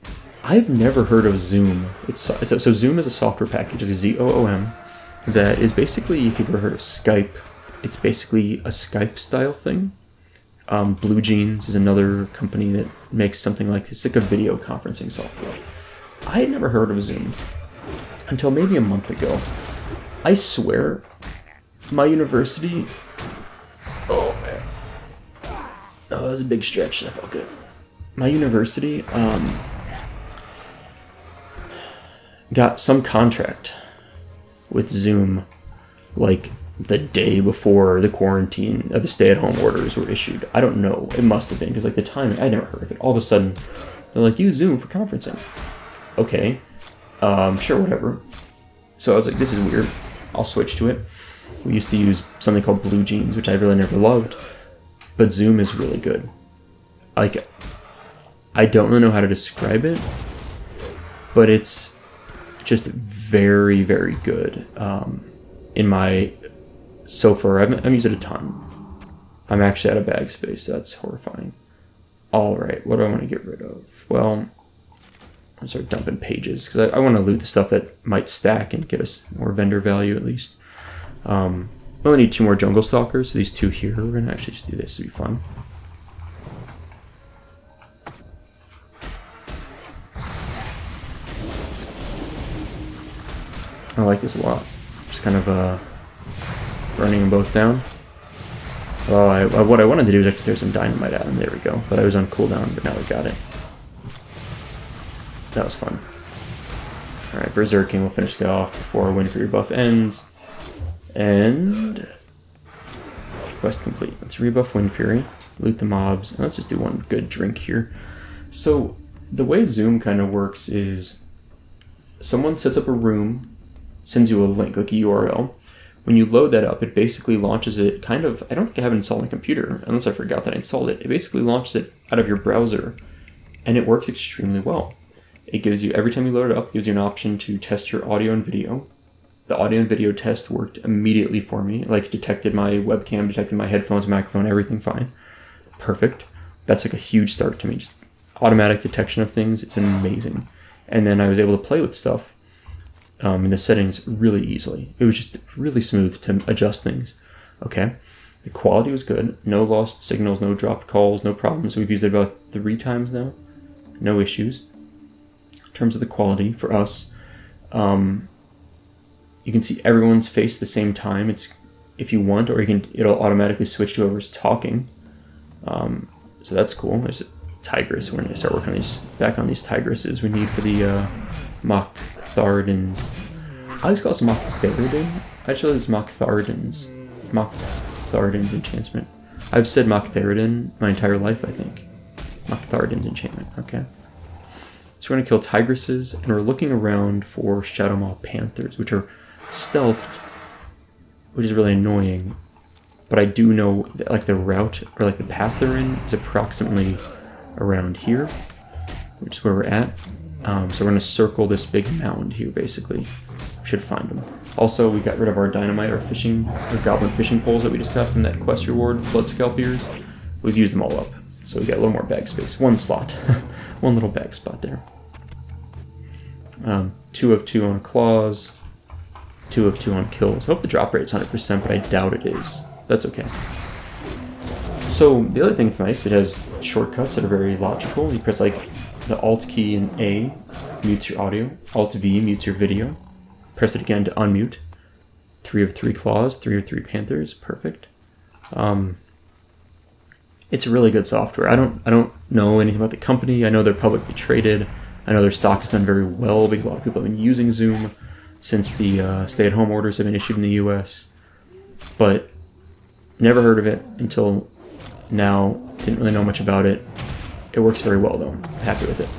I've never heard of Zoom. So Zoom is a software package, it's a Z-O-O-M, that is basically, if you've ever heard of Skype, it's basically a Skype-style thing. Blue Jeans is another company that makes something like this, like a video conferencing software. I had never heard of Zoom until maybe a month ago. I swear, my university... Oh, man. Oh, that was a big stretch. That felt good. My university got some contract with Zoom, like, the day before the quarantine, the stay-at-home orders were issued. I don't know. It must have been, because, like, the timing, I never heard of it. All of a sudden, they're like, use Zoom for conferencing. Okay. Sure, whatever. So I was like, this is weird. I'll switch to it. We used to use something called Blue Jeans, which I really never loved, but Zoom is really good. Like, I don't really know how to describe it, but it's just very, very good. In my, so far, I've used it a ton. I'm actually out of bag space. That's horrifying. All right, what do I want to get rid of? Well, I'll start dumping pages because I want to loot the stuff that might stack and get us more vendor value at least. We only need 2 more jungle stalkers, so these 2 here. We're gonna actually just do this. It'll be fun. I like this a lot. Just kind of running them both down. Well, what I wanted to do is actually throw some dynamite at them. There we go. But I was on cooldown, but now we got it. That was fun. Alright, Berserking will finish it off before Wind Fury buff ends. And... quest complete. Let's rebuff Wind Fury, loot the mobs, and let's just do one good drink here. So, the way Zoom kind of works is someone sets up a room, sends you a link, like a URL. When you load that up, it basically launches it kind of, I don't think I have it installed on a computer, unless I forgot that I installed it. It basically launches it out of your browser, and it works extremely well. It gives you, every time you load it up, it gives you an option to test your audio and video. The audio and video test worked immediately for me, like detected my webcam, detected my headphones, microphone, everything fine. Perfect. That's like a huge start to me, just automatic detection of things, it's amazing. And then I was able to play with stuff in the settings really easily. It was just really smooth to adjust things. Okay, the quality was good, no lost signals, no dropped calls, no problems. We've used it about 3 times now, no issues. In terms of the quality for us, you can see everyone's face at the same time. It's, if you want, or it'll automatically switch to whoever's talking. So that's cool. There's a tigress. We're gonna start working on back on these tigresses we need for the Mock-Thardins. I always call this Mock-Theridin. Actually, it's Mock-Thardins. Mock-Thardins enchantment. I've said Mock-Theridin my entire life, I think. Mock-Thardins enchantment. Okay. So we're gonna kill tigresses, and we're looking around for Shadowmaw panthers, which are stealthed, which is really annoying. But I do know that, like, the route, or like the path they're in, is approximately around here, which is where we're at. So we're going to circle this big mound here, basically. We should find them. Also, we got rid of our dynamite, our goblin fishing poles that we just got from that quest reward, Blood Scalp Ears. We've used them all up, so we got a little more bag space. 1 slot. 1 little bag spot there. 2 of 2 on claws, 2 of 2 on kills. I hope the drop rate's 100%, but I doubt it is. That's okay. So the other thing that's nice, it has shortcuts that are very logical. You press like the Alt key and A mutes your audio. Alt V mutes your video. Press it again to unmute. 3 of 3 claws, 3 of 3 panthers. Perfect. It's a really good software. I don't know anything about the company. I know they're publicly traded. I know their stock has done very well because a lot of people have been using Zoom since the stay-at-home orders have been issued in the US. But Never heard of it until now. Didn't really know much about it. It works very well though. I'm happy with it.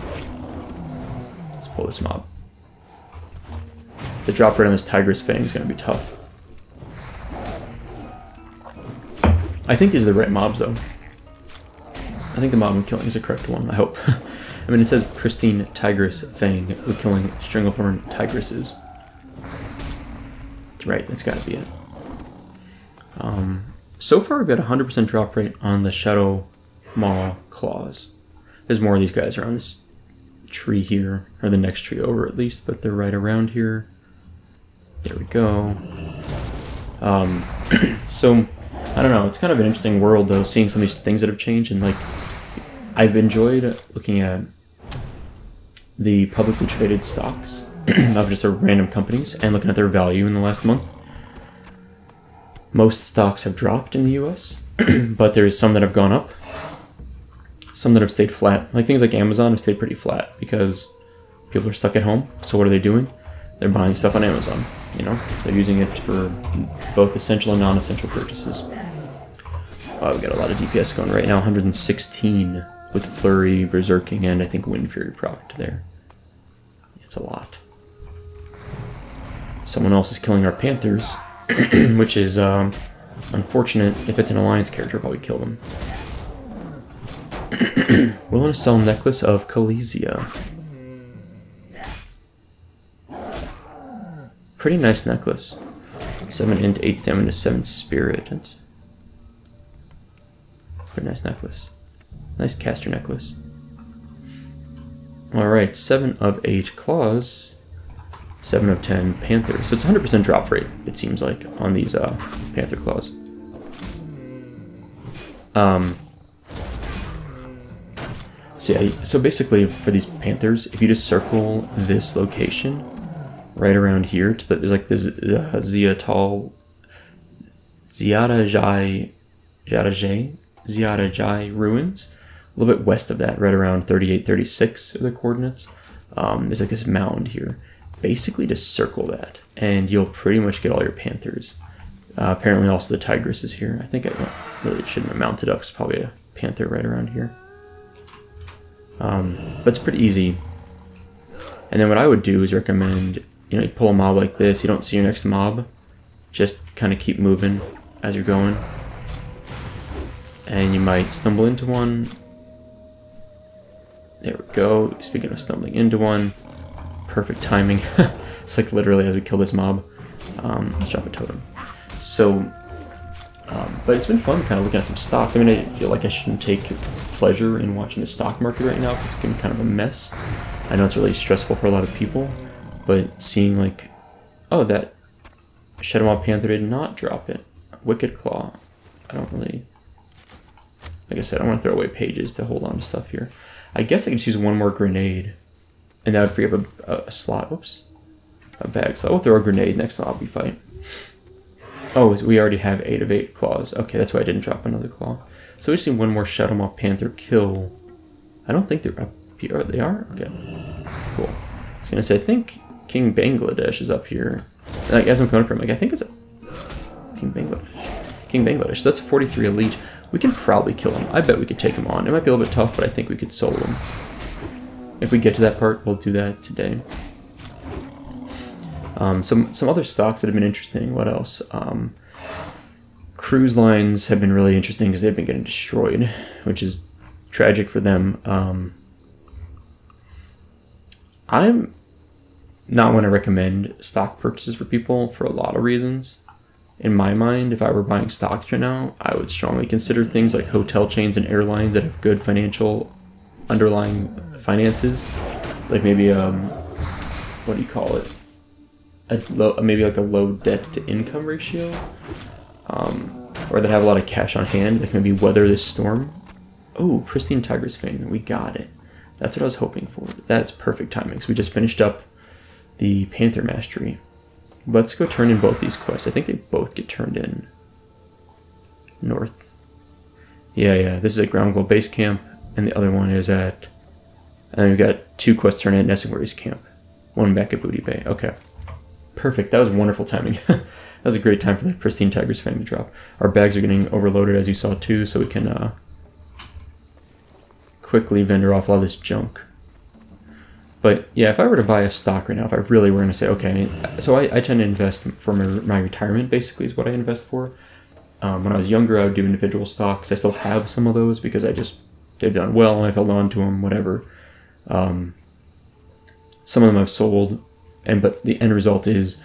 Let's pull this mob. The drop rate on this Tigress Fang is going to be tough. I think these are the right mobs though. I think the mob I'm killing is the correct one, I hope. I mean, it says Pristine Tigress Fang. We're killing Stranglethorn Tigresses. Right, that's gotta be it. So far, we've got 100% drop rate on the Shadow Maw Claws. There's more of these guys around this tree here, or the next tree over at least, but they're right around here. There we go. So, I don't know, it's kind of an interesting world though, seeing some of these things that have changed, and like, I've enjoyed looking at the publicly traded stocks of just random companies and looking at their value in the last month. Most stocks have dropped in the US, but there's some that have gone up, some that have stayed flat. Like things like Amazon have stayed pretty flat because people are stuck at home. So what are they doing? They're buying stuff on Amazon. You know, they're using it for both essential and non-essential purchases. We've got a lot of DPS going right now, 116 with Flurry, Berserking, and I think Wind Fury procced there. It's a lot. Someone else is killing our Panthers, which is unfortunate. If it's an Alliance character, I'll probably kill them. Willing to sell Necklace of Kalesia. Pretty nice necklace. 7 int, 8 stamina, 7 spirit. That's pretty nice necklace. Nice caster necklace. Alright, 7 of 8 claws, 7 of 10 panthers. So it's 100% drop rate, it seems like, on these panther claws. So basically for these panthers, if you just circle this location right around here, to there's like this Ziadajai ruins. A little bit west of that, right around 38, 36 are the coordinates. There's like this mound here. Basically just circle that, and you'll pretty much get all your panthers. Apparently also the tigress is here. I think I really shouldn't have mounted up. It's probably a panther right around here. But it's pretty easy. And then what I would do is recommend, you pull a mob like this, you don't see your next mob, just kind of keep moving as you're going. And you might stumble into one. There we go. Speaking of stumbling into one, perfect timing. It's like literally as we kill this mob. Let's drop a totem. So, but it's been fun kind of looking at some stocks. I mean, I feel like I shouldn't take pleasure in watching the stock market right now because it's been kind of a mess. I know it's really stressful for a lot of people, but seeing like, oh, that Shadow Maw Panther did not drop it. Wicked Claw. I don't really, like I said, I want to throw away pages to hold on to stuff here. I guess I could just use one more grenade, and that would free up a slot. Oops, a bag. So I will throw a grenade next mob we fight. Oh, we already have 8 of 8 claws. Okay, that's why I didn't drop another claw. So we just need one more Shadow Maw Panther kill. I don't think they're up here. They are? Okay, cool. I was gonna say, I think King Bangladesh is up here. Like, as I'm coming up here, I'm like, I think it's a King Bangladesh. King Bangladesh. So that's a 43 elite. We can probably kill him. I bet we could take him on. It might be a little bit tough, but I think we could solo him. If we get to that part, we'll do that today. Some other stocks that have been interesting. What else? Cruise lines have been really interesting because they've been getting destroyed, which is tragic for them. I'm not going to recommend stock purchases for people for a lot of reasons. In my mind, if I were buying stocks right now, I would strongly consider things like hotel chains and airlines that have good financial underlying finances, like maybe what do you call it? Maybe like a low debt to income ratio, or that have a lot of cash on hand that can maybe weather this storm. Oh, Pristine Tigress Fang, we got it. That's what I was hoping for. That's perfect timing. So we just finished up the Panther Mastery. Let's go turn in both these quests. I think they both get turned in. North. Yeah. This is at Ground Goal Base Camp, and the other one is at... And then we've got 2 quests turned in at Nessingwary's Camp. One back at Booty Bay. Okay. Perfect. That was wonderful timing. That was a great time for the Pristine Tiger's Fang to drop. Our bags are getting overloaded, as you saw too, so we can quickly vendor off all this junk. But yeah, if I were to buy a stock right now, if I really were going to say, okay, so I tend to invest for my retirement, basically, is what I invest for. When I was younger, I would do individual stocks. I still have some of those because they've done well and I've held on to them, whatever. Some of them I've sold, but the end result is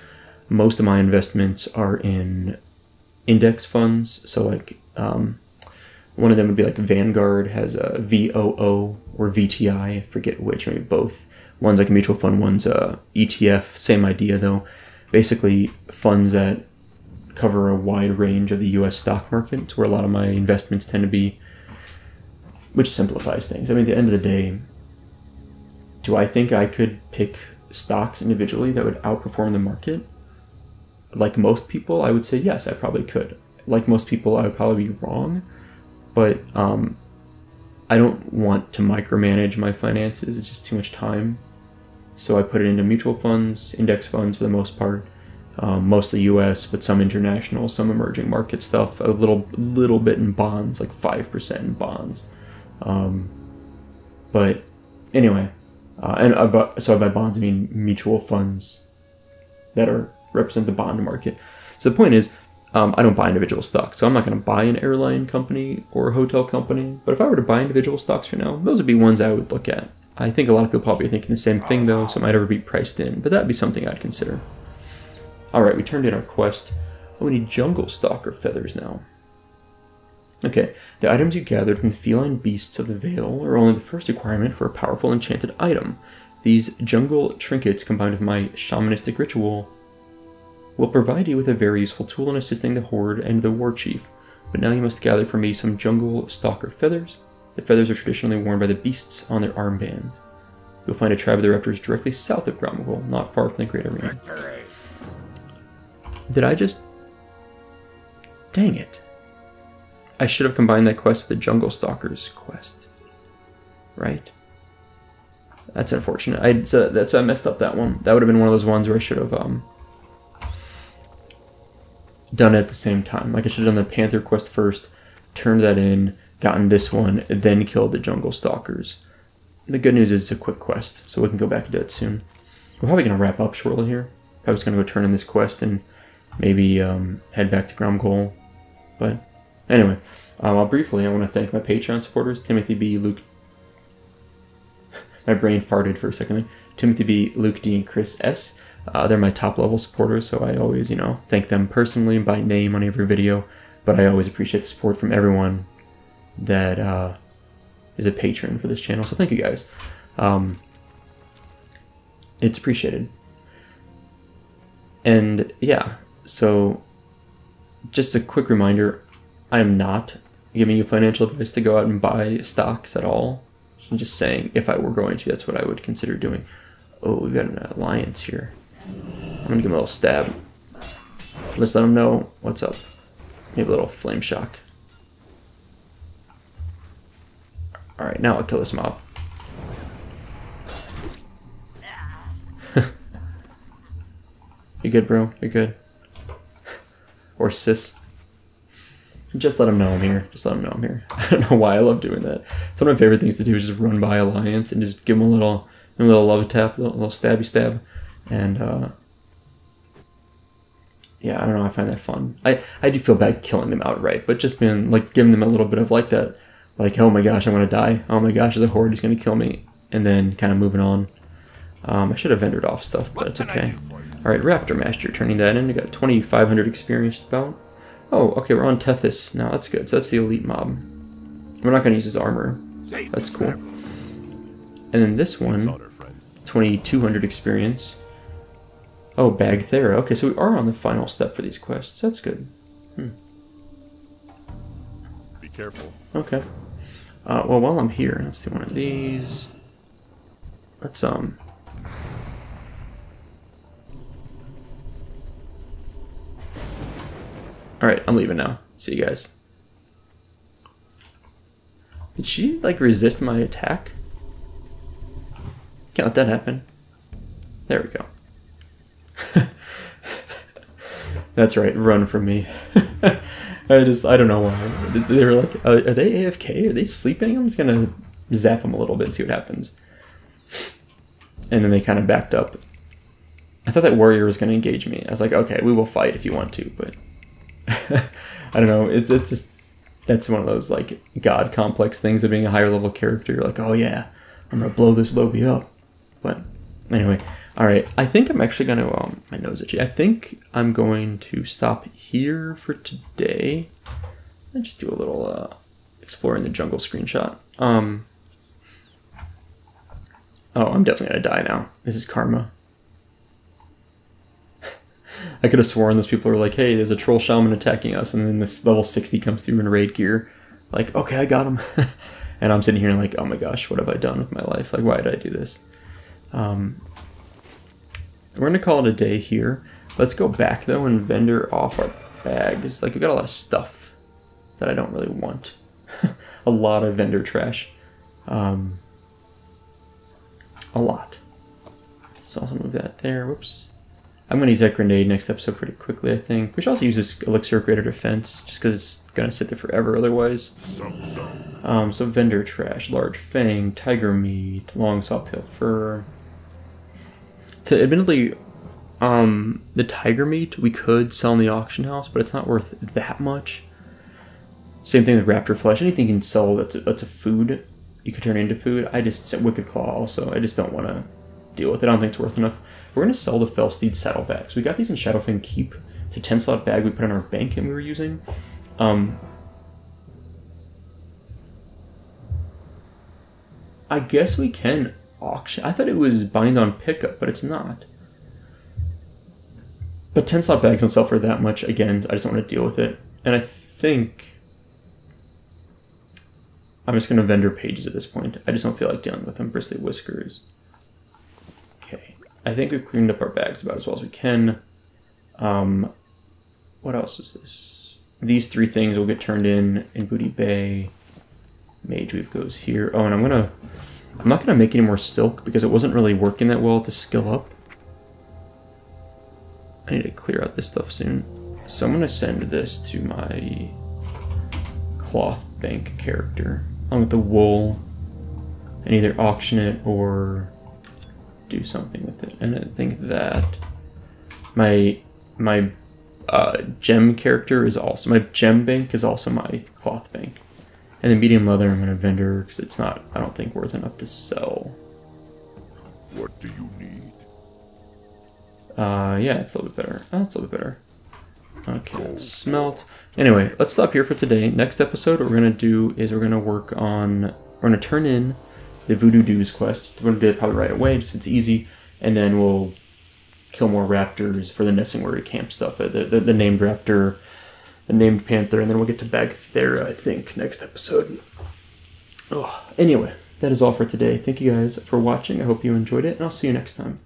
most of my investments are in index funds. So like one of them would be like Vanguard has a VOO or VTI, I forget which, maybe both. One's like a mutual fund, one's a ETF, same idea though. Basically funds that cover a wide range of the US stock market. It's where a lot of my investments tend to be, which simplifies things. I mean, at the end of the day, do I think I could pick stocks individually that would outperform the market? Like most people, I would say yes, I probably could. Like most people, I would probably be wrong, but I don't want to micromanage my finances. It's just too much time. So I put it into mutual funds, index funds for the most part, mostly US, but some international, some emerging market stuff, a little bit in bonds, like 5% in bonds. But anyway, so by bonds I mean mutual funds that represent the bond market. So the point is, I don't buy individual stocks, so I'm not going to buy an airline company or a hotel company. But if I were to buy individual stocks right now, those would be ones I would look at. I think a lot of people probably are thinking the same thing though, so it might never be priced in, but that'd be something I'd consider. Alright, we turned in our quest. Oh, we need jungle stalker feathers now. Okay, the items you gathered from the feline beasts of the Vale are only the first requirement for a powerful enchanted item. These jungle trinkets combined with my shamanistic ritual will provide you with a very useful tool in assisting the horde and the war chief. But now you must gather for me some jungle stalker feathers. The feathers are traditionally worn by the beasts on their armbands. You'll find a tribe of the raptors directly south of Gromagol, not far from the Great Arena. Did I just... Dang it. I should have combined that quest with the Jungle Stalker's quest. Right? That's unfortunate. I messed up that one. That would have been one of those ones where I should have done it at the same time. Like I should have done the Panther quest first, turned that in, gotten this one, and then killed the Jungle Stalkers. The good news is it's a quick quest, so we can go back and do it soon. We're probably going to wrap up shortly here. I was going to go turn in this quest and maybe head back to Gromagol. But anyway, I want to thank my Patreon supporters, Timothy B, Luke... my brain farted for a second there. Timothy B, Luke D, and Chris S. They're my top level supporters, so I always, thank them personally by name on every video. But I always appreciate the support from everyone that is a patron for this channel. So thank you guys. It's appreciated. And yeah, so just a quick reminder, I am not giving you financial advice to go out and buy stocks at all. I'm just saying, if I were going to, that's what I would consider doing. Oh, we've got an alliance here. I'm gonna give him a little stab. Let's let him know what's up. Maybe a little flame shock. Alright, now I'll kill this mob. You good, bro? You good? Or sis? Just let him know I'm here. Just let him know I'm here. I don't know why I love doing that. It's one of my favorite things to do is just run by Alliance and just give them a little love tap, a little stabby stab. And, yeah, I don't know, I find that fun. I do feel bad killing them outright, but just being, like, giving them a little bit of, like, that, like, oh my gosh, I'm gonna die. Oh my gosh, there's a horde, he's gonna kill me. And then kind of moving on. I should have vendored off stuff, but it's okay. Alright, Raptor Master, turning that in. We got 2,500 experience about. Oh, okay, we're on Tethys now. That's good. So that's the elite mob. We're not going to use his armor. That's cool. And then this one, 2,200 experience. Oh, Bagthera. Okay, so we are on the final step for these quests. That's good. Be careful. Okay. Well, while I'm here, let's do one of these. Let's, Alright, I'm leaving now. See you guys. Did she, like, resist my attack? Can't let that happen. There we go. That's right, run from me. I don't know why. They were like, are they AFK? Are they sleeping? I'm just gonna zap them a little bit and see what happens. And then they kind of backed up. I thought that warrior was gonna engage me. I was like, okay, we will fight if you want to, but I don't know. It's just, that's one of those like god complex things of being a higher level character. You're like, oh yeah, I'm gonna blow this lobby up. But anyway, all right. I think I'm actually gonna my nose itchy. I think I'm going to stop here for today and just do a little exploring the jungle screenshot. Oh, I'm definitely gonna die now. This is karma. I could have sworn those people are like, hey, there's a troll shaman attacking us, and then this level 60 comes through in raid gear. Like, okay, I got him. And I'm sitting here like, oh my gosh, what have I done with my life? Like, why did I do this? We're going to call it a day here. Let's go back, though, and vendor off our bags. Like, we've got a lot of stuff that I don't really want. A lot of vendor trash. A lot. Let's also move that there. Whoops. I'm going to use that grenade next episode pretty quickly, I think. We should also use this elixir of greater defense, just because it's going to sit there forever otherwise. So vendor trash, large fang, tiger meat, long softail fur. So admittedly, the tiger meat we could sell in the auction house, but it's not worth that much. Same thing with raptor flesh. Anything you can sell that's a food, you could turn into food. I just wicked claw also. I just don't want to deal with it. I don't think it's worth enough. We're going to sell the Felsteed saddlebags. We got these in Shadowfang Keep. It's a 10-slot bag we put in our bank and we were using. I guess we can auction. I thought it was bind on pickup, but it's not. But 10-slot bags don't sell for that much. Again, I just don't want to deal with it. And I think I'm just going to vendor pages at this point. I just don't feel like dealing with them. Bristly whiskers. Okay. I think we've cleaned up our bags about as well as we can. What else is this? These three things will get turned in Booty Bay. Mage Weave goes here. Oh, and I'm not gonna make any more silk because it wasn't really working that well to skill up. I need to clear out this stuff soon. So I'm gonna send this to my cloth bank character along with the wool and either auction it or do something with it. And I think that my gem character is also, my gem bank is also my cloth bank. And the medium leather I'm gonna vendor because it's not, I don't think, worth enough to sell. What do you need? Yeah, it's a little bit better. Oh, it's a little bit better. Okay, let's smelt. Anyway, let's stop here for today. Next episode, what we're gonna do is we're gonna turn in the Voodoo Doos quest. We're gonna do it probably right away, just it's easy, and then we'll kill more raptors for the nesting where we camp stuff. The named raptor, the named panther, and then we'll get to Bagthera, I think, next episode. Oh, anyway, that is all for today. Thank you guys for watching. I hope you enjoyed it, and I'll see you next time.